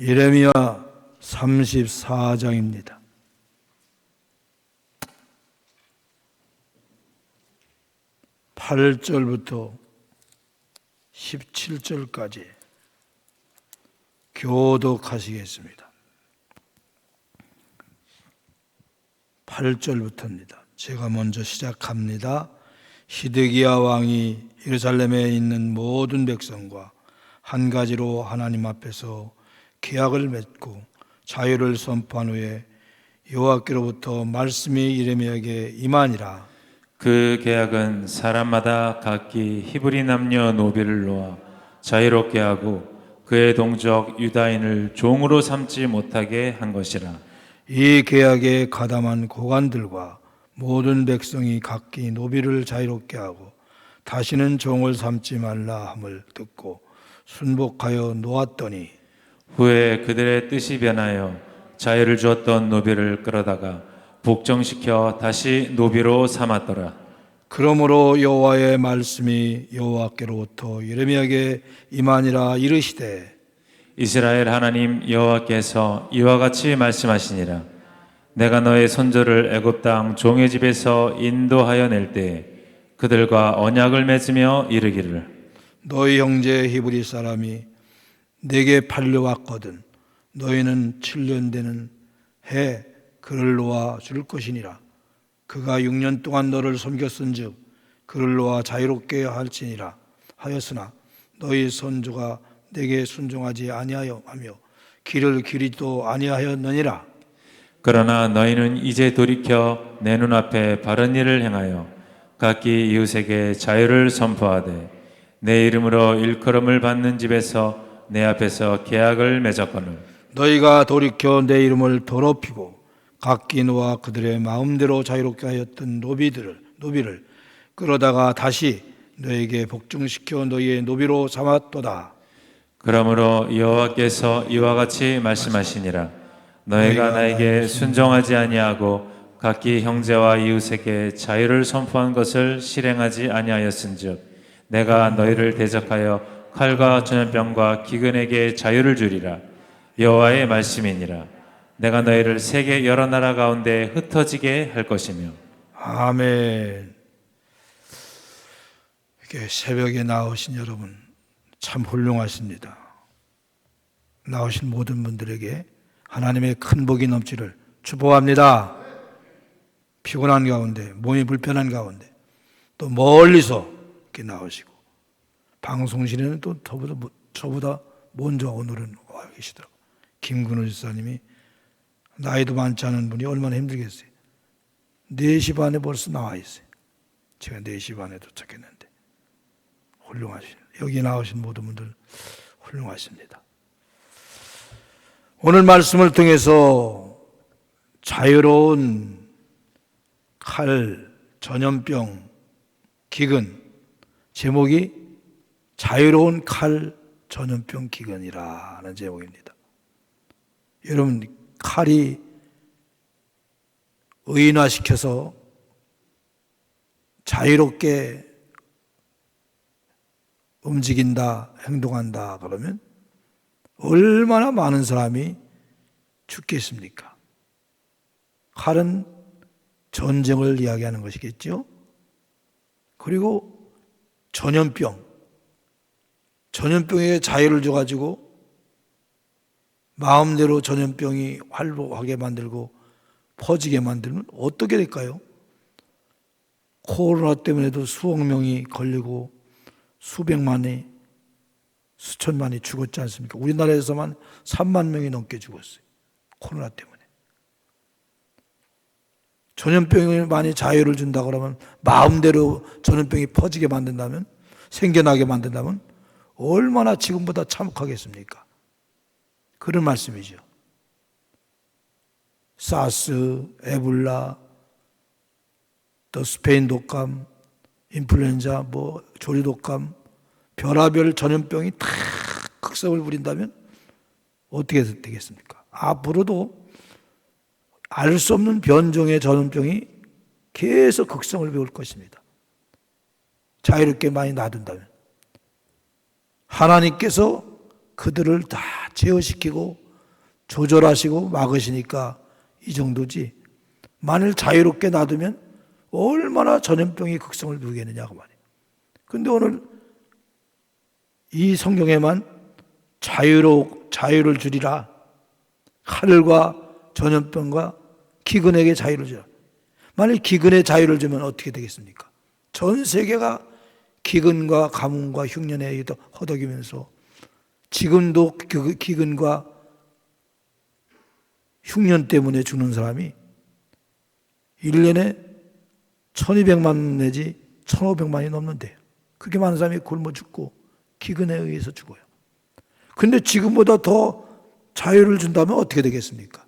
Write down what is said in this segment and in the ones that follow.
예레미야 34장입니다. (8절부터) 17절까지 교독하시겠습니다. 8절부터입니다. 제가 먼저 시작합니다. 시드기야 왕이 예루살렘에 있는 모든 백성과 한 가지로 하나님 앞에서 계약을 맺고 자유를 선포한 후에 여호와께로부터 말씀이 예레미야에게 임하니라. 그 계약은 사람마다 각기 히브리 남녀 노비를 놓아 자유롭게 하고 그의 동족 유다인을 종으로 삼지 못하게 한 것이라. 이 계약에 가담한 고관들과 모든 백성이 각기 노비를 자유롭게 하고 다시는 종을 삼지 말라 함을 듣고 순복하여 놓았더니 후에 그들의 뜻이 변하여 자유를 주었던 노비를 끌어다가 복종시켜 다시 노비로 삼았더라. 그러므로 여호와의 말씀이 여호와께로부터 예레미야에게 임하니라. 이르시되 이스라엘 하나님 여호와께서 이와 같이 말씀하시니라. 내가 너의 손조를 애굽 땅 종의 집에서 인도하여 낼 때에 그들과 언약을 맺으며 이르기를, 너희 형제 히브리 사람이 내게 팔려왔거든 너희는 7년 되는 해 그를 놓아 줄 것이니라. 그가 6년 동안 너를 섬겼은즉 그를 놓아 자유롭게 할지니라 하였으나 너희 선조가 내게 순종하지 아니하며 길을 기리도 아니하였느니라. 그러나 너희는 이제 돌이켜 내 눈앞에 바른 일을 행하여 각기 이웃에게 자유를 선포하되 내 이름으로 일컬음을 받는 집에서 내 앞에서 계약을 맺었거늘 너희가 돌이켜 내 이름을 더럽히고 각기 놓아 그들의 마음대로 자유롭게 하였던 노비를 끌어다가 다시 너에게 복종시켜 너희의 노비로 삼았도다. 그러므로 여호와께서 이와 같이 말씀하시니라. 너희가 나에게 순종하지 아니하고 각기 형제와 이웃에게 자유를 선포한 것을 실행하지 아니하였은즉 내가 너희를 대적하여 칼과 전염병과 기근에게 자유를 주리라. 여호와의 말씀이니라. 내가 너희를 세계 여러 나라 가운데 흩어지게 할 것이며. 아멘. 이렇게 새벽에 나오신 여러분 참 훌륭하십니다. 나오신 모든 분들에게 하나님의 큰 복이 넘치를 축복합니다. 피곤한 가운데, 몸이 불편한 가운데 또 멀리서 이렇게 나오시고 방송실에는 또 저보다 먼저 오늘은 와 계시더라고요. 김근호 지사님이 나이도 많지 않은 분이 얼마나 힘들겠어요. 4시 반에 벌써 나와 있어요. 제가 4시 반에 도착했는데 훌륭하시네요. 여기 나오신 모든 분들 훌륭하십니다. 오늘 말씀을 통해서 자유로운 칼, 전염병, 기근, 제목이 자유로운 칼, 전염병, 기근이라는 제목입니다. 여러분, 칼이 의인화시켜서 자유롭게 움직인다, 행동한다 그러면 얼마나 많은 사람이 죽겠습니까? 칼은 전쟁을 이야기하는 것이겠죠. 그리고 전염병에 자유를 줘가지고 마음대로 전염병이 활보하게 만들고 퍼지게 만들면 어떻게 될까요? 코로나 때문에도 수억 명이 걸리고 수백만이 수천만이 죽었지 않습니까? 우리나라에서만 3만 명이 넘게 죽었어요. 코로나 때문에. 전염병이 많이 자유를 준다 그러면 마음대로 전염병이 퍼지게 만든다면 생겨나게 만든다면 얼마나 지금보다 참혹하겠습니까? 그런 말씀이죠. 사스, 에볼라, 또 스페인 독감, 인플루엔자, 조류독감, 별하별 전염병이 다 극성을 부린다면 어떻게 되겠습니까? 앞으로도 알 수 없는 변종의 전염병이 계속 극성을 배울 것입니다. 자유롭게 많이 놔둔다면 하나님께서 그들을 다 제어시키고 조절하시고 막으시니까 이 정도지. 만일 자유롭게 놔두면 얼마나 전염병이 극성을 누리겠느냐고 말이에요. 근데 오늘 이 성경에만 자유를 주리라. 칼과 전염병과 기근에게 자유를 주라. 만일 기근에 자유를 주면 어떻게 되겠습니까? 전 세계가 기근과 가뭄과 흉년에 허덕이면서 지금도 그 기근과 흉년 때문에 죽는 사람이 1년에 1200만 내지 1500만이 넘는데요. 그렇게 많은 사람이 굶어 죽고 기근에 의해서 죽어요. 근데 지금보다 더 자유를 준다면 어떻게 되겠습니까?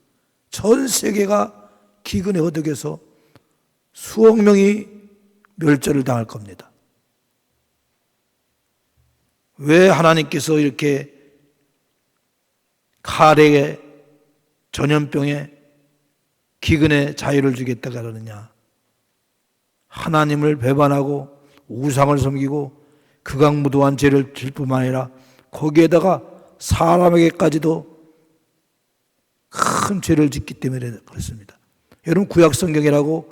전 세계가 기근에 허덕여서 수억 명이 멸절을 당할 겁니다. 왜 하나님께서 이렇게 칼에 전염병에 기근에 자유를 주겠다 그러느냐? 하나님을 배반하고 우상을 섬기고 극악무도한 죄를 질 뿐만 아니라 거기에다가 사람에게까지도 큰 죄를 짓기 때문에 그렇습니다. 여러분 구약 성경이라고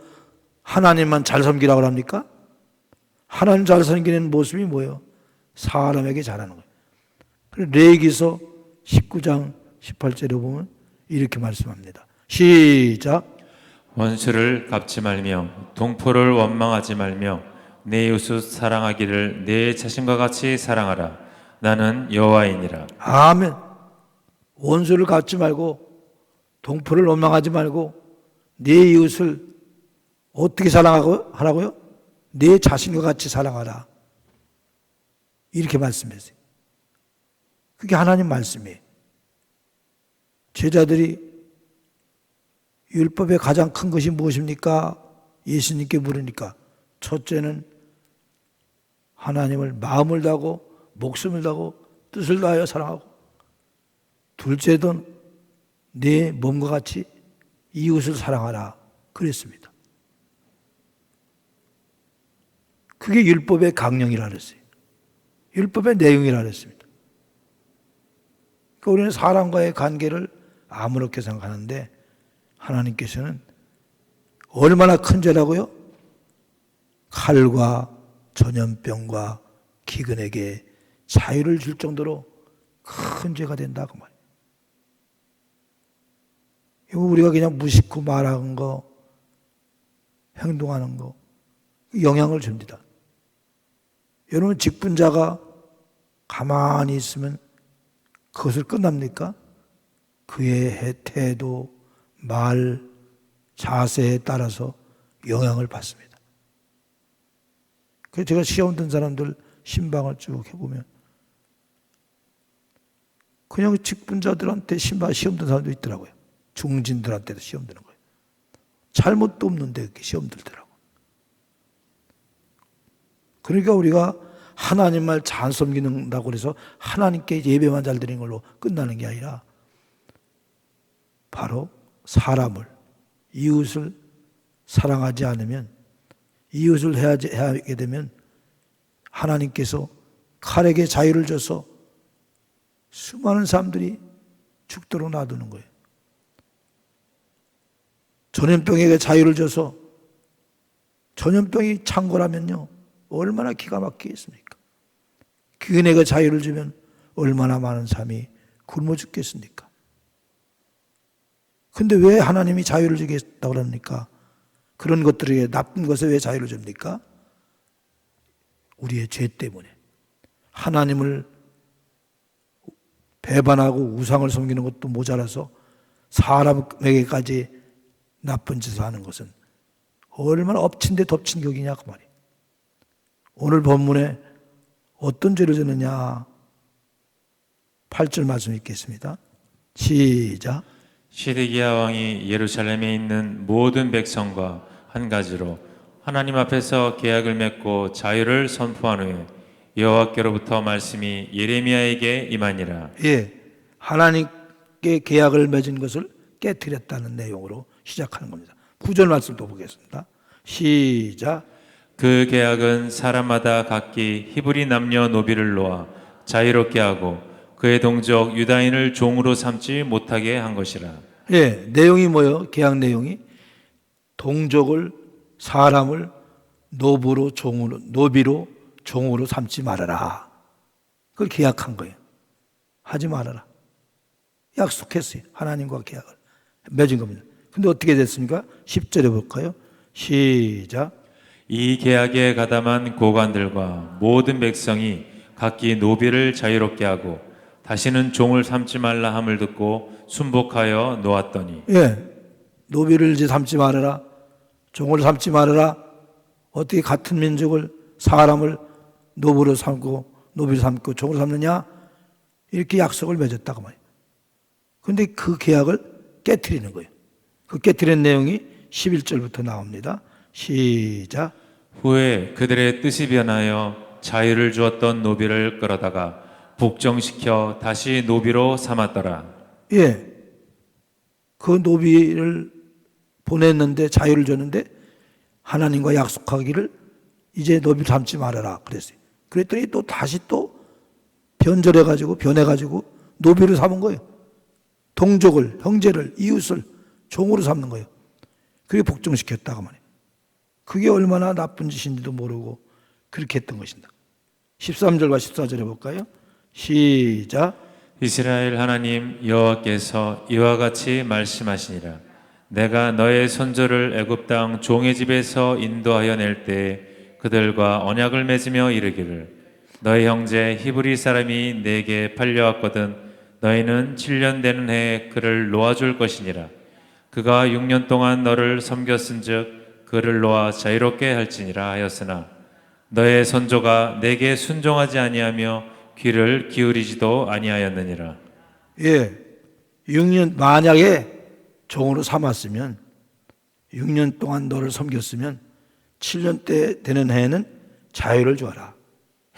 하나님만 잘 섬기라고 합니까? 하나님 잘 섬기는 모습이 뭐예요? 사람에게 잘하는 거예요. 그래서 레위기서 19장 18절에 보면 이렇게 말씀합니다. 시작. 원수를 갚지 말며 동포를 원망하지 말며 내 이웃을 사랑하기를 내 자신과 같이 사랑하라. 나는 여호와이니라. 아멘. 원수를 갚지 말고 동포를 원망하지 말고 내 이웃을 어떻게 사랑하라고요? 내 자신과 같이 사랑하라. 이렇게 말씀했어요. 그게 하나님 말씀이에요. 제자들이 율법의 가장 큰 것이 무엇입니까? 예수님께 물으니까 첫째는 하나님을 마음을 다하고 목숨을 다하고 뜻을 다하여 사랑하고 둘째는 내 몸과 같이 이웃을 사랑하라 그랬습니다. 그게 율법의 강령이라 그랬어요. 율법의 내용이라 그랬습니다. 그러니까 우리는 사람과의 관계를 아무렇게 생각하는데 하나님께서는 얼마나 큰 죄라고요? 칼과 전염병과 기근에게 자유를 줄 정도로 큰 죄가 된다고 말이에요. 이거 우리가 그냥 무심코 말하는 거, 행동하는 거 영향을 줍니다. 여러분 직분자가 가만히 있으면 그것을 끝납니까? 그의 태도, 말, 자세에 따라서 영향을 받습니다. 그래서 제가 시험 든 사람들 신방을 쭉 해보면 그냥 직분자들한테 시험 든 사람도 있더라고요. 중진들한테도 시험 드는 거예요. 잘못도 없는데 그렇게 시험 들더라고요. 그러니까 우리가 하나님만 잘 섬긴다고 해서 하나님께 예배만 잘 드리는 걸로 끝나는 게 아니라 바로 사람을, 이웃을 사랑하지 않으면, 이웃을 해하게 되면 하나님께서 칼에게 자유를 줘서 수많은 사람들이 죽도록 놔두는 거예요. 전염병에게 자유를 줘서 전염병이 창궐하면요 얼마나 기가 막히겠습니까? 기근에게 자유를 주면 얼마나 많은 사람이 굶어 죽겠습니까? 근데 왜 하나님이 자유를 주겠다고 그럽니까? 그런 것들에게 나쁜 것에 왜 자유를 줍니까? 우리의 죄 때문에. 하나님을 배반하고 우상을 섬기는 것도 모자라서 사람에게까지 나쁜 짓을 하는 것은 얼마나 엎친 데 덮친 격이냐 그 말이에요. 오늘 본문에 어떤 죄를 졌느냐 8절 말씀 읽겠습니다. 시작. 시드기야 왕이 예루살렘에 있는 모든 백성과 한 가지로 하나님 앞에서 계약을 맺고 자유를 선포한 후에 여호와께로부터 말씀이 예레미야에게 임하니라. 예, 하나님께 계약을 맺은 것을 깨뜨렸다는 내용으로 시작하는 겁니다. 9절 말씀도 보겠습니다. 시작. 그 계약은 사람마다 각기 히브리 남녀 노비를 놓아 자유롭게 하고 그의 동족 유다인을 종으로 삼지 못하게 한 것이라. 예, 내용이 뭐예요? 계약 내용이 동족을 사람을 노비로 종으로 삼지 말아라. 그걸 계약한 거예요. 하지 말아라. 약속했어요. 하나님과 계약을 맺은 겁니다. 근데 어떻게 됐습니까? 10절에 볼까요? 시작. 이 계약에 가담한 고관들과 모든 백성이 각기 노비를 자유롭게 하고 다시는 종을 삼지 말라 함을 듣고 순복하여 놓았더니. 예, 노비를 이제 삼지 말아라. 종을 삼지 말아라. 어떻게 같은 민족을 사람을 노비로 삼고 종으로 삼느냐? 이렇게 약속을 맺었다고 말이에요. 그런데 그 계약을 깨트리는 거예요. 그 깨트린 내용이 11절부터 나옵니다. 시작. 후에 그들의 뜻이 변하여 자유를 주었던 노비를 끌어다가 복종시켜 다시 노비로 삼았더라. 예, 그 노비를 보냈는데 자유를 줬는데 하나님과 약속하기를 이제 노비를 삼지 말아라 그랬어요. 그랬더니 또 다시 또 변해가지고 노비를 삼은 거예요. 동족을, 형제를, 이웃을 종으로 삼는 거예요. 그게 복종시켰다고 말이에요. 그게 얼마나 나쁜 짓인지도 모르고 그렇게 했던 것입니다. 13절과 14절에 볼까요? 시작. 이스라엘 하나님 여호와께서 이와 같이 말씀하시니라. 내가 너의 손조를 애굽 땅 종의 집에서 인도하여 낼 때 그들과 언약을 맺으며 이르기를 너의 형제 히브리 사람이 내게 팔려왔거든 너희는 7년 되는 해에 그를 놓아줄 것이니라. 그가 6년 동안 너를 섬겼은즉 그를 놓아 자유롭게 할지니라 하였으나 너의 선조가 내게 순종하지 아니하며 귀를 기울이지도 아니하였느니라. 예, 6년 만약에 종으로 삼았으면 6년 동안 너를 섬겼으면 7년 때 되는 해에는 자유를 줘라.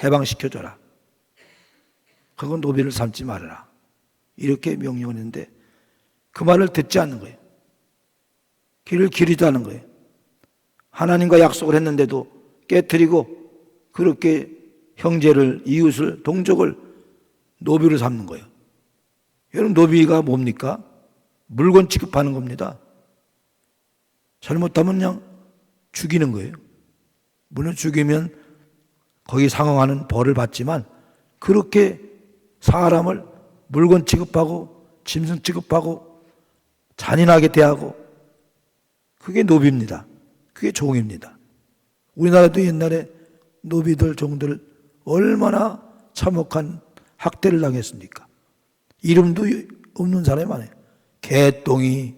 해방시켜줘라. 그건 노비를 삼지 말아라. 이렇게 명령을 했는데 그 말을 듣지 않는 거예요. 귀를 기울이지 않는 거예요. 하나님과 약속을 했는데도 깨뜨리고 그렇게 형제를, 이웃을, 동족을 노비로 삼는 거예요. 여러분, 노비가 뭡니까? 물건 취급하는 겁니다. 잘못하면 그냥 죽이는 거예요. 물론 죽이면 거기 상응하는 벌을 받지만 그렇게 사람을 물건 취급하고 짐승 취급하고 잔인하게 대하고 그게 노비입니다. 그게 종입니다. 우리나라도 옛날에 노비들, 종들 얼마나 참혹한 학대를 당했습니까? 이름도 없는 사람이 많아요. 개똥이,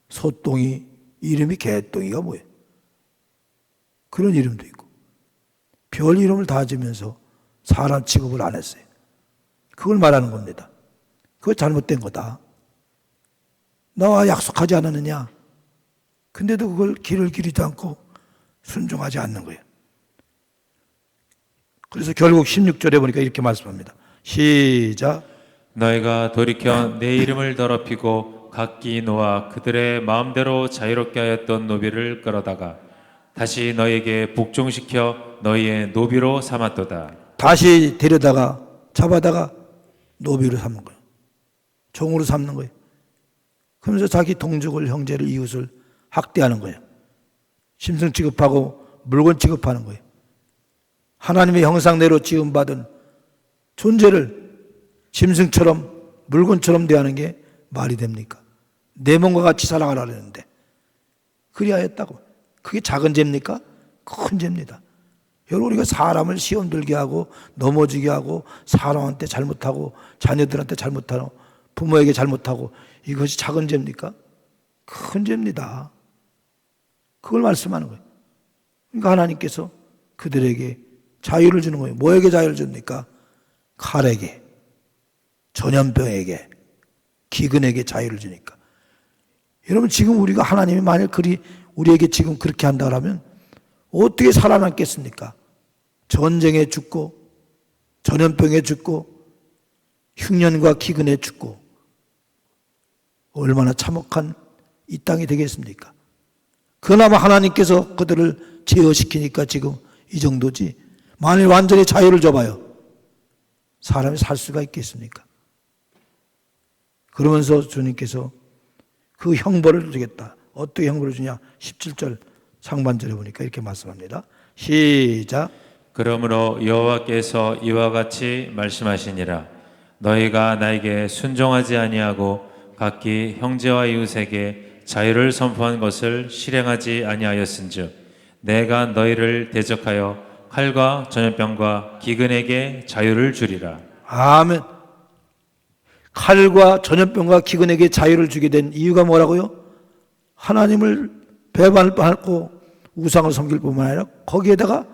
소똥이, 이름이 개똥이가 뭐예요? 그런 이름도 있고 별 이름을 다 지면서 사람 취급을 안 했어요. 그걸 말하는 겁니다. 그거 잘못된 거다. 나와 약속하지 않았느냐? 근데도 그걸 귀를 기리지 않고 순종하지 않는 거예요. 그래서 결국 16절에 보니까 이렇게 말씀합니다. 시작. 너희가 돌이켜 내 이름을 더럽히고 각기 놓아 그들의 마음대로 자유롭게 하였던 노비를 끌어다가 다시 너희에게 복종시켜 너희의 노비로 삼았도다. 다시 데려다가 잡아다가 노비로 삼는 거예요. 종으로 삼는 거예요. 그러면서 자기 동족을, 형제를, 이웃을 학대하는 거예요. 짐승 취급하고 물건 취급하는 거예요. 하나님의 형상대로 지음받은 존재를 짐승처럼 물건처럼 대하는 게 말이 됩니까? 내 몸과 같이 살아가라는데 그리야 했다고. 그게 작은 죄입니까? 큰 죄입니다. 여러분, 우리가 사람을 시험 들게 하고 넘어지게 하고 사람한테 잘못하고 자녀들한테 잘못하고 부모에게 잘못하고 이것이 작은 죄입니까? 큰 죄입니다. 그걸 말씀하는 거예요. 그러니까 하나님께서 그들에게 자유를 주는 거예요. 뭐에게 자유를 줍니까? 칼에게, 전염병에게, 기근에게 자유를 주니까. 여러분, 지금 우리가 하나님이 만일 우리에게 지금 그렇게 한다면 어떻게 살아남겠습니까? 전쟁에 죽고 전염병에 죽고 흉년과 기근에 죽고 얼마나 참혹한 이 땅이 되겠습니까? 그나마 하나님께서 그들을 제어시키니까 지금 이 정도지. 만일 완전히 자유를 줘봐요. 사람이 살 수가 있겠습니까? 그러면서 주님께서 그 형벌을 주겠다. 어떻게 형벌을 주냐? 17절 상반절에 보니까 이렇게 말씀합니다. 시작. 그러므로 여호와께서 이와 같이 말씀하시니라. 너희가 나에게 순종하지 아니하고 각기 형제와 이웃에게 자유를 선포한 것을 실행하지 아니하였은즉 내가 너희를 대적하여 칼과 전염병과 기근에게 자유를 주리라. 아멘. 칼과 전염병과 기근에게 자유를 주게 된 이유가 뭐라고요? 하나님을 배반하고 우상을 섬길 뿐만 아니라 거기에다가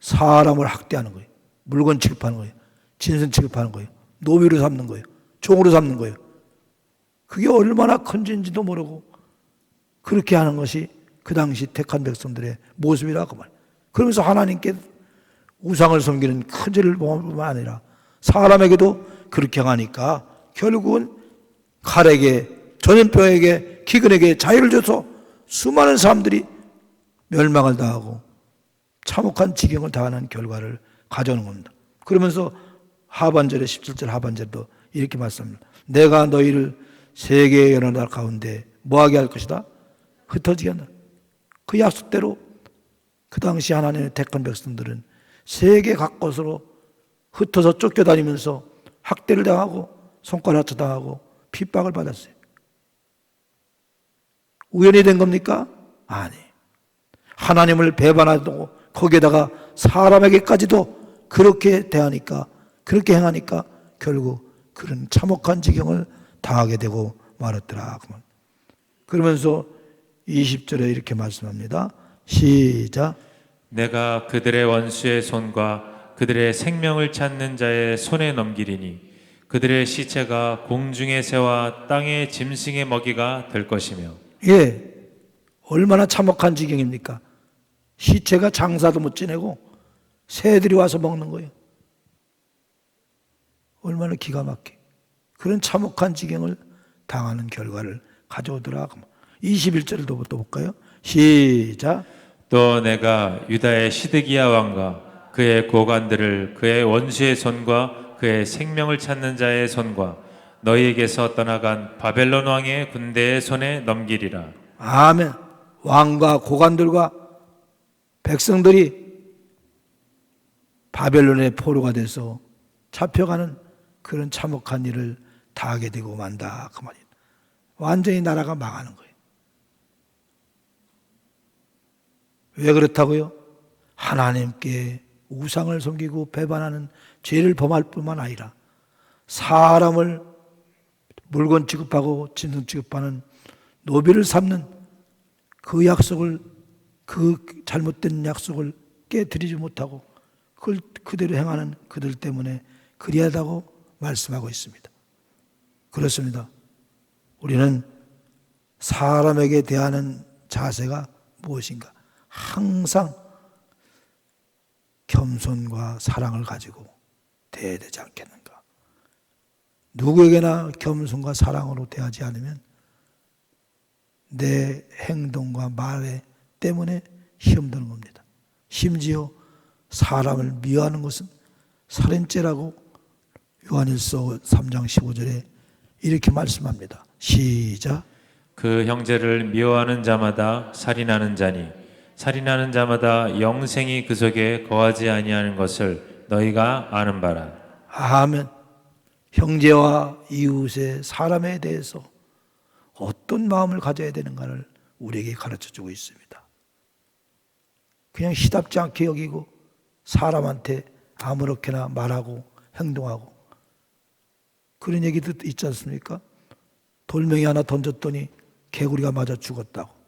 사람을 학대하는 거예요. 물건 취급하는 거예요. 진선 취급하는 거예요. 노비로 삼는 거예요. 종으로 삼는 거예요. 그게 얼마나 큰 죄인지도 모르고 그렇게 하는 것이 그 당시 택한 백성들의 모습이라고 말이에요. 그러면서 하나님께 우상을 섬기는 큰 죄를 범할 뿐만 아니라 사람에게도 그렇게 하니까 결국은 칼에게 전염병에게 기근에게 자유를 줘서 수많은 사람들이 멸망을 당하고 참혹한 지경을 당하는 결과를 가져오는 겁니다. 그러면서 하반절에 17절 하반절도 이렇게 말씀합니다. 내가 너희를 세계의 여러 나라 가운데 뭐하게 할 것이다? 흩어지게 한다. 그 약속대로 그 당시 하나님의 택한 백성들은 세계 각곳으로 흩어서 쫓겨다니면서 학대를 당하고 손가락질 당하고 핍박을 받았어요. 우연히 된 겁니까? 아니. 하나님을 배반하고 거기에다가 사람에게까지도 그렇게 대하니까 그렇게 행하니까 결국 그런 참혹한 지경을 당하게 되고 말았더라. 그러면서 20절에 이렇게 말씀합니다. 시작. 내가 그들의 원수의 손과 그들의 생명을 찾는 자의 손에 넘기리니 그들의 시체가 공중의 새와 땅의 짐승의 먹이가 될 것이며. 예, 얼마나 참혹한 지경입니까? 시체가 장사도 못 지내고 새들이 와서 먹는 거예요. 얼마나 기가 막혀. 그런 참혹한 지경을 당하는 결과를 가져오더라. 21절을 또 볼까요? 시작. 또 내가 유다의 시드기야 왕과 그의 고관들을 그의 원수의 손과 그의 생명을 찾는 자의 손과 너희에게서 떠나간 바벨론 왕의 군대의 손에 넘기리라. 아멘. 왕과 고관들과 백성들이 바벨론의 포로가 돼서 잡혀가는 그런 참혹한 일을 당하게 되고 만다. 그 말이에요. 완전히 나라가 망하는 거예요. 왜 그렇다고요? 하나님께 우상을 섬기고 배반하는 죄를 범할 뿐만 아니라 사람을 물건 취급하고 짐승 취급하는 노비를 삼는 그 약속을, 그 잘못된 약속을 깨뜨리지 못하고 그걸 그대로 행하는 그들 때문에 그리하다고 말씀하고 있습니다. 그렇습니다. 우리는 사람에게 대하는 자세가 무엇인가? 항상 겸손과 사랑을 가지고 대해야 되지 않겠는가? 누구에게나 겸손과 사랑으로 대하지 않으면 내 행동과 말 때문에 시험드는 겁니다. 심지어 사람을 미워하는 것은 살인죄라고 요한일서 3장 15절에 이렇게 말씀합니다. 시작. 그 형제를 미워하는 자마다 살인하는 자니 살인하는 자마다 영생이 그 속에 거하지 아니하는 것을 너희가 아는 바라. 아멘. 형제와 이웃의 사람에 대해서 어떤 마음을 가져야 되는가를 우리에게 가르쳐주고 있습니다. 그냥 시답지 않게 여기고 사람한테 아무렇게나 말하고 행동하고 그런 얘기도 있지 않습니까? 돌멩이 하나 던졌더니 개구리가 맞아 죽었다고.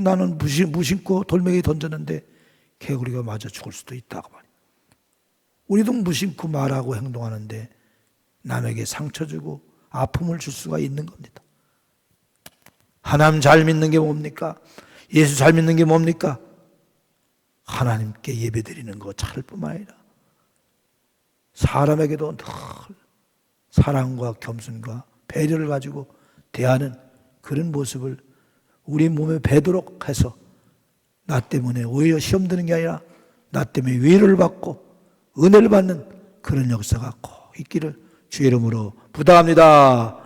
나는 무심코 돌멩이 던졌는데 개구리가 맞아 죽을 수도 있다고 말이에요. 우리도 무심코 말하고 행동하는데 남에게 상처 주고 아픔을 줄 수가 있는 겁니다. 하나님 잘 믿는 게 뭡니까? 예수 잘 믿는 게 뭡니까? 하나님께 예배드리는 거 잘 뿐만 아니라 사람에게도 늘 사랑과 겸손과 배려를 가지고 대하는 그런 모습을 우리 몸에 배도록 해서 나 때문에 오히려 시험 드는 게 아니라 나 때문에 위로를 받고 은혜를 받는 그런 역사가 꼭 있기를 주의 이름으로 부탁합니다.